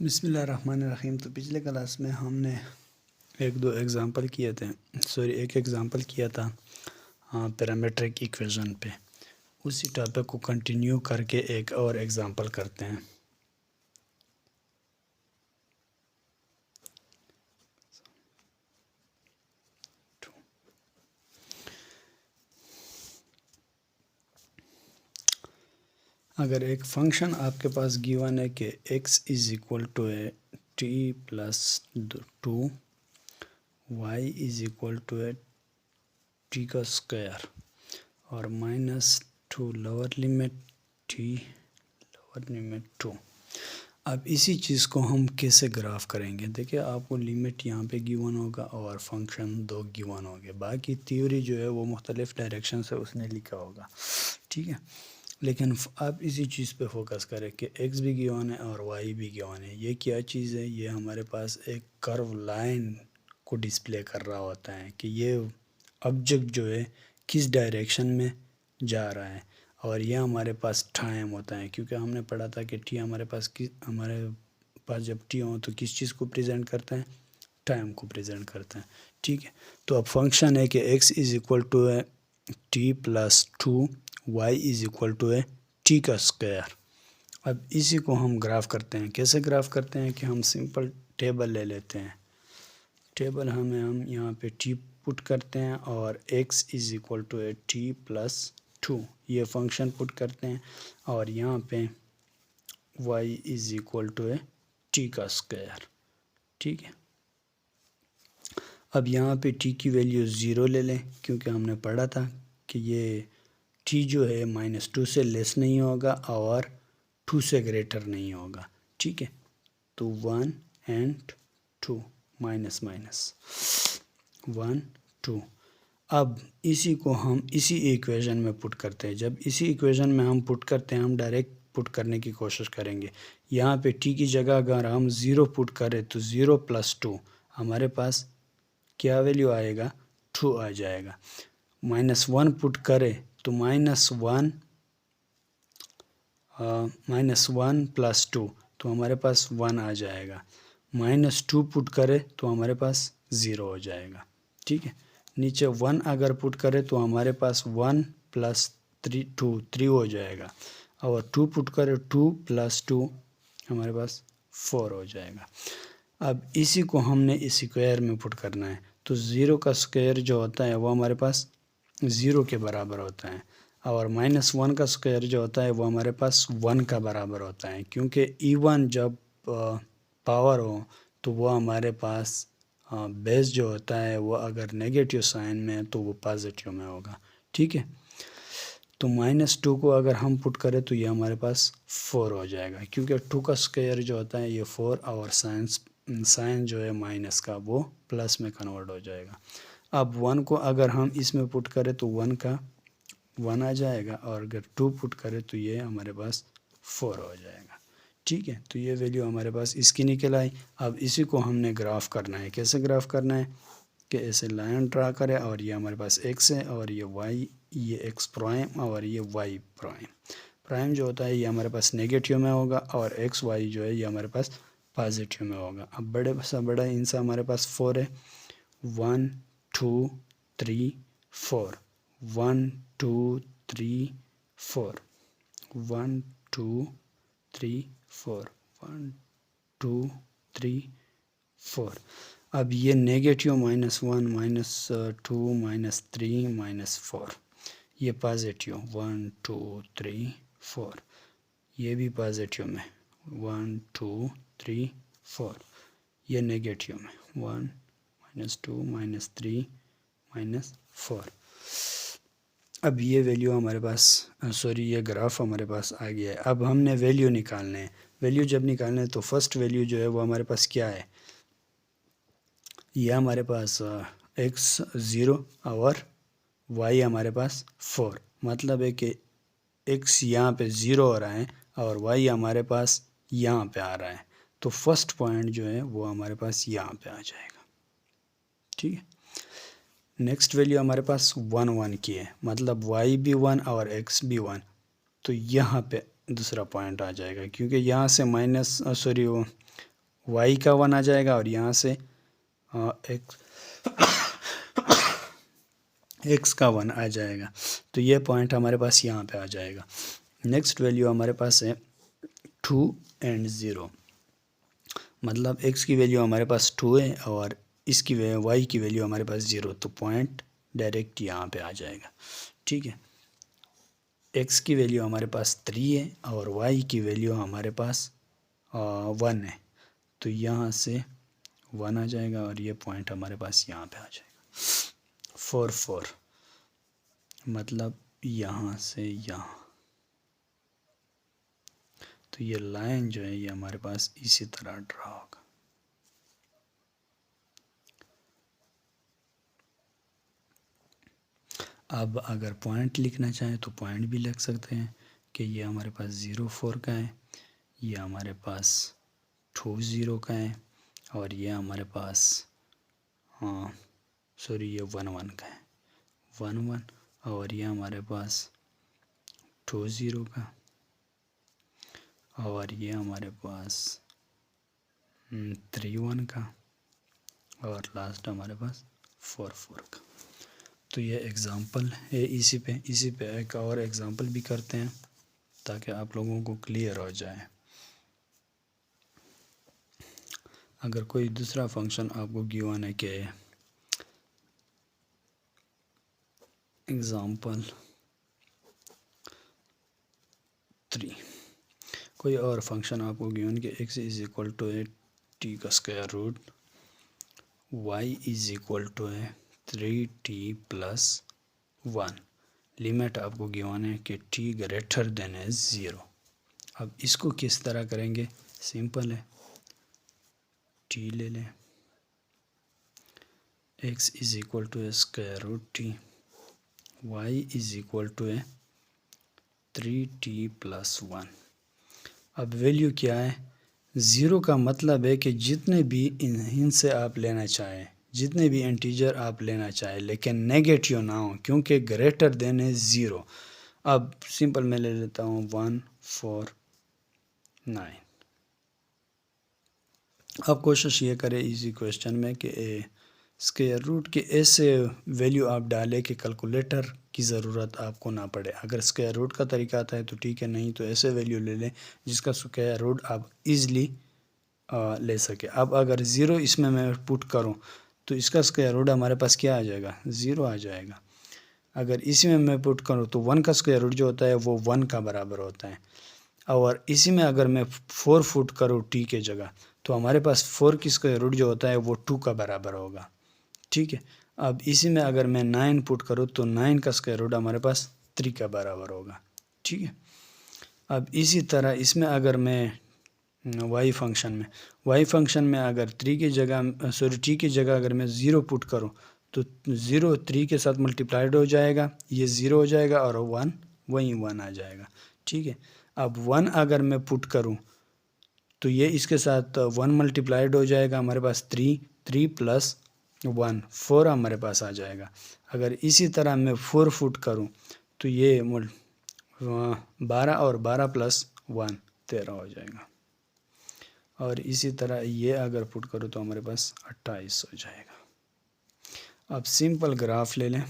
बिस्मिल्लाहिर्रहमानिर्रहीम। तो पिछले क्लास में हमने एक एग्ज़ाम्पल किया था पैरामेट्रिक इक्वेशन पे। उसी टॉपिक को कंटिन्यू करके एक और एग्ज़ाम्पल करते हैं। अगर एक फंक्शन आपके पास गिवन है कि x is equal to a t plus 2, y is equal to a t का स्क्वायर और -2 lower limit t lower limit 2। अब इसी चीज़ को हम कैसे ग्राफ करेंगे? देखिए, आपको लिमिट यहाँ पे गिवन होगा और फंक्शन 2 गिवन होंगे। बाकी थ्योरी जो है वो मुख्तलिफ डायरेक्शन से उसने लिखा होगा, ठीक है। लेकिन आप इसी चीज़ पे फोकस करें कि x भी गिवन है और y भी गिवन है। ये क्या चीज़ है? ये हमारे पास एक कर्व लाइन को डिस्प्ले कर रहा होता है कि ये ऑब्जेक्ट जो है किस डायरेक्शन में जा रहा है। और यह हमारे पास टाइम होता है, क्योंकि हमने पढ़ा था कि टी हमारे पास जब टी हो तो किस चीज़ को प्रेजेंट करता है? टाइम को प्रेजेंट करता है, ठीक है। तो अब फंक्शन है कि x इज़ इक्वल टू है t plus 2, y is equal to है टी का स्क्वायर। अब इसी को हम ग्राफ करते हैं। कैसे ग्राफ करते हैं कि हम सिंपल टेबल ले लेते हैं। टेबल हम यहाँ पे टी पुट करते हैं और x इज़ इक्वल टू है टी प्लस 2, ये फंक्शन पुट करते हैं और यहाँ पे y इज़ इक्वल टू है टी का स्क्वायर, ठीक है। अब यहाँ पे t की वैल्यू 0 ले लें, क्योंकि हमने पढ़ा था कि ये t जो है -2 से लेस नहीं होगा और 2 से ग्रेटर नहीं होगा, ठीक है। तो 1 एंड 2 माइनस 1 2। अब इसी को हम इसी इक्वेशन में पुट करते हैं। जब इसी इक्वेशन में हम पुट करते हैं, हम डायरेक्ट पुट करने की कोशिश करेंगे। यहाँ पे t की जगह अगर हम 0 पुट करें तो 0 + 2 हमारे पास क्या वैल्यू आएगा? 2 आ जाएगा। -1 पुट करें तो -1 + 2 तो हमारे पास 1 आ जाएगा। -2 पुट करें तो हमारे पास 0 हो जाएगा, ठीक है। नीचे 1 अगर पुट करें तो हमारे पास 1 + 3 हो जाएगा। और 2 पुट करें 2 + 2 हमारे पास 4 हो जाएगा। अब इसी को हमने इस स्क्वायर में पुट करना है। तो 0 का स्क्वायर जो होता है वो हमारे पास 0 के बराबर होता है और -1 का स्क्वायर जो होता है वो हमारे पास 1 का बराबर होता है, क्योंकि इवन जब पावर हो तो वो हमारे पास बेस जो होता है वो अगर नेगेटिव साइन में है तो वो पॉजिटिव में होगा, ठीक है। तो -2 को अगर हम पुट करें तो ये हमारे पास 4 हो जाएगा, क्योंकि 2 का स्क्वायर जो होता है ये 4 और साइन जो है माइनस का वो प्लस में कन्वर्ट हो जाएगा। अब 1 को अगर हम इसमें पुट करें तो 1 का 1 आ जाएगा और अगर 2 पुट करें तो ये हमारे पास 4 हो जाएगा, ठीक है। तो ये वैल्यू हमारे पास इसकी निकल आई। अब इसी को हमने ग्राफ करना है। कैसे ग्राफ करना है कि ऐसे लाइन ड्रा करें और ये हमारे पास x है और ये y, ये x प्राइम और ये y प्राइम। प्राइम जो होता है ये हमारे पास नेगेटिव में होगा और x y जो है ये हमारे पास पॉजिटिव में होगा। अब बड़े से बड़ा इनसा हमारे पास 4 है। 1 2 3 4 1 2 3 4 1 2 3 4 1 2 3 4। अब ये नेगेटिव -1 -2 -3 -4, ये पॉजिटिव 1 2 3 4, ये भी पॉजिटिव में 1 2 3 4, ये नेगेटिव में 1 -2 -3 -4। अब ये वैल्यू हमारे पास ये ग्राफ हमारे पास आ गया है। अब हमने वैल्यू निकालने हैं। वैल्यू जब निकालने हैं तो फर्स्ट वैल्यू जो है वो हमारे पास क्या है? यह हमारे पास x 0 और y हमारे पास 4। मतलब है कि x यहाँ पे 0 हो रहा है और y हमारे पास यहाँ पे आ रहा है। तो फर्स्ट पॉइंट जो है वो हमारे पास यहाँ पे आ जाएगा, ठीक है। नेक्स्ट वैल्यू हमारे पास 1 1 की है, मतलब y भी 1 और x भी 1। तो यहाँ पे दूसरा पॉइंट आ जाएगा, क्योंकि यहाँ से वाई का 1 आ जाएगा और यहाँ से एक्स का 1 आ जाएगा। तो ये पॉइंट हमारे पास यहाँ पे आ जाएगा। नेक्स्ट वैल्यू हमारे पास है 2 एंड 0, मतलब x की वैल्यू हमारे पास 2 है और इसकी y की वैल्यू हमारे पास 0, तो पॉइंट डायरेक्ट यहाँ पे आ जाएगा। ठीक है, x की वैल्यू हमारे पास 3 है और y की वैल्यू हमारे पास 1 है, तो यहाँ से 1 आ जाएगा और ये पॉइंट हमारे पास यहाँ पे आ जाएगा। 4 4 मतलब यहाँ से यहाँ, तो ये लाइन जो है ये हमारे पास इसी तरह ड्रा होगा। अब अगर पॉइंट लिखना चाहें तो पॉइंट भी लिख सकते हैं कि ये हमारे पास 0 4 का है, ये हमारे पास 2 0 का है और ये हमारे पास ये 1 1 का है, 1 1, और ये हमारे पास 2 0 का, और ये हमारे पास 3 1 का, और लास्ट हमारे पास 4 4 का। तो ये एग्ज़ाम्पल है इसी पे एक और एग्ज़ाम्पल भी करते हैं ताकि आप लोगों को क्लियर हो जाए। अगर कोई दूसरा फंक्शन आपको गिवन है कि एग्ज़ाम्पल 3, कोई और फंक्शन आपको गिवन कि x इज़ इक्वल टू है t का square root, y is equal to है 3t प्लस 1, लिमिट आपको गिवन है कि t ग्रेटर देन है 0। अब इसको किस तरह करेंगे, सिंपल है, t ले लें, x इज़ इक्वल टू है square root t, y is equal to है 3t प्लस 1। अब वैल्यू क्या है, 0 का मतलब है कि जितने भी इनसे आप लेना चाहें, जितने भी इंटीजर आप लेना चाहें लेकिन नेगेटिव ना हो, क्योंकि ग्रेटर देन है 0। अब सिंपल मैं ले लेता हूँ 1 4 9। अब कोशिश ये करें इसी क्वेश्चन में कि स्क्वायर रूट के ऐसे वैल्यू आप डालें कि कैलकुलेटर की ज़रूरत आपको ना पड़े। अगर स्क्वायर रूट का तरीका आता है तो ठीक है, नहीं तो ऐसे वैल्यू ले लें जिसका स्क्वायर रूट आप इजीली ले सके। अब अगर 0 इसमें मैं पुट करूं तो इसका स्क्वायर रूट हमारे पास क्या आ जाएगा, 0 आ जाएगा। अगर इसी में मैं पुट करूं तो 1 का स्क्वायर रूट जो होता है वो 1 का बराबर होता है, और इसी में अगर मैं 4 पुट करूं t के जगह तो हमारे पास 4 की स्क्वायर रूट जो होता है वो 2 का बराबर होगा। ठीक है, अब इसी में अगर मैं 9 पुट करूँ तो 9 का स्क्वायर रूट हमारे पास 3 का बराबर होगा। ठीक है, अब इसी तरह इसमें अगर मैं y फंक्शन में अगर 3 की जगह t की जगह अगर मैं 0 पुट करूँ तो 0 3 के साथ मल्टीप्लाइड हो जाएगा, ये 0 हो जाएगा और 1 वहीं 1 आ जाएगा। ठीक है, अब 1 अगर मैं पुट करूँ तो ये इसके साथ 1 मल्टीप्लाइड हो जाएगा, हमारे पास 3 प्लस 1 4 हमारे पास आ जाएगा। अगर इसी तरह मैं 4 पुट करूं तो ये 12 और 12 प्लस 1 13 हो जाएगा, और इसी तरह ये अगर पुट करूं तो हमारे पास 28 हो जाएगा। अब सिंपल ग्राफ ले लें,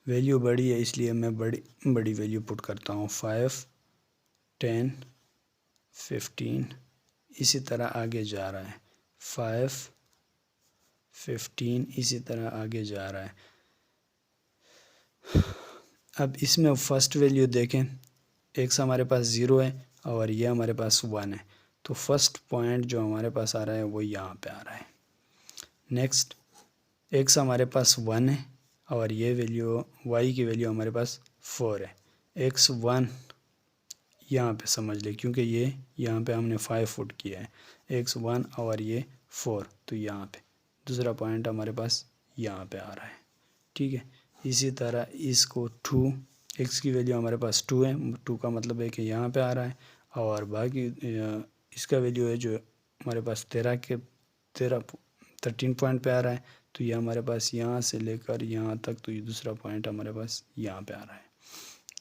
वैल्यू बड़ी है इसलिए मैं बड़ी वैल्यू पुट करता हूँ, 5 10 15, इसी तरह आगे जा रहा है, 5 15 इसी तरह आगे जा रहा है। अब इसमें फर्स्ट वैल्यू देखें, x हमारे पास 0 है और ये हमारे पास 1 है, तो फर्स्ट पॉइंट जो हमारे पास आ रहा है वो यहाँ पे आ रहा है। नेक्स्ट x हमारे पास 1 है और ये वैल्यू y की वैल्यू हमारे पास 4 है। x 1 यहाँ पे समझ ले क्योंकि ये यहाँ पे हमने 5 पुट किया है, x 1 और ये 4, तो यहाँ पे दूसरा पॉइंट हमारे पास यहाँ पे आ रहा है। ठीक है, इसी तरह इसको 2, x की वैल्यू हमारे पास 2 है, 2 का मतलब है कि यहाँ पे आ रहा है, और बाकी इसका वैल्यू है जो हमारे पास 13 पॉइंट पे आ रहा है, तो ये हमारे पास यहाँ से लेकर यहाँ तक, तो ये दूसरा पॉइंट हमारे पास यहाँ पे आ रहा है।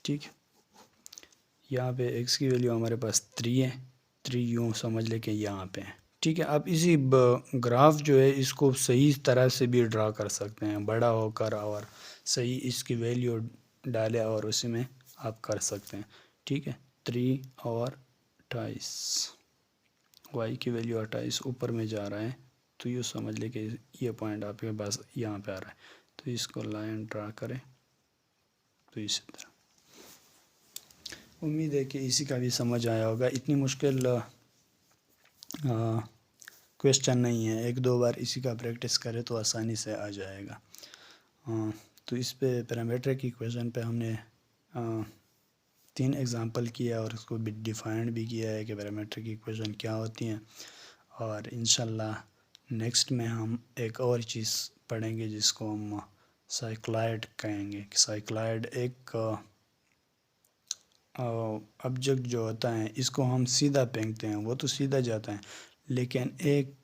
ठीक है, यहाँ पे x की वैल्यू हमारे पास 3 है, 3 यूँ समझ ले कि यहाँ पे है। ठीक है, आप इसी ग्राफ जो है इसको सही तरह से भी ड्रा कर सकते हैं, बड़ा होकर, और सही इसकी वैल्यू डालें और उसी में आप कर सकते हैं। ठीक है, 3 और 28, y की वैल्यू 28 ऊपर में जा रहा है, तो ये समझ ले कि ये पॉइंट आपके पास यहाँ पे आ रहा है। तो इसको लाइन ड्रा करें, तो इसी तरह। उम्मीद है कि इसी का भी समझ आया होगा। इतनी मुश्किल क्वेश्चन नहीं है, एक दो बार इसी का प्रैक्टिस करें तो आसानी से आ जाएगा। तो इस पे पैरामीट्रिक इक्वेशन पे हमने 3 एग्जांपल किया और उसको भी डिफाइंड भी किया है कि पैरामीट्रिक इक्वेशन क्या होती हैं। और इंशाल्लाह नेक्स्ट में हम एक और चीज़ पढ़ेंगे जिसको हम साइक्लॉयड कहेंगे। साइक्लॉयड एक ऑब्जेक्ट जो होता है इसको हम सीधा फेंकते हैं, वो तो सीधा जाता है, लेकिन एक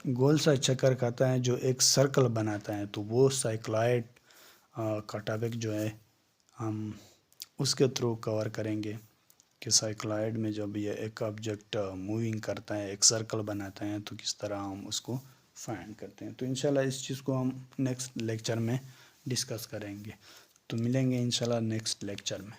गोल सा चक्कर खाता है जो एक सर्कल बनाता है, तो वो साइक्लॉयड का टॉपिक जो है हम उसके थ्रू कवर करेंगे कि साइक्लॉयड में जब ये एक ऑब्जेक्ट मूविंग करता है, एक सर्कल बनाता है, तो किस तरह हम उसको फाइंड करते हैं। तो इंशाल्लाह इस चीज़ को हम नेक्स्ट लेक्चर में डिस्कस करेंगे। तो मिलेंगे इंशाल्लाह नेक्स्ट लेक्चर में।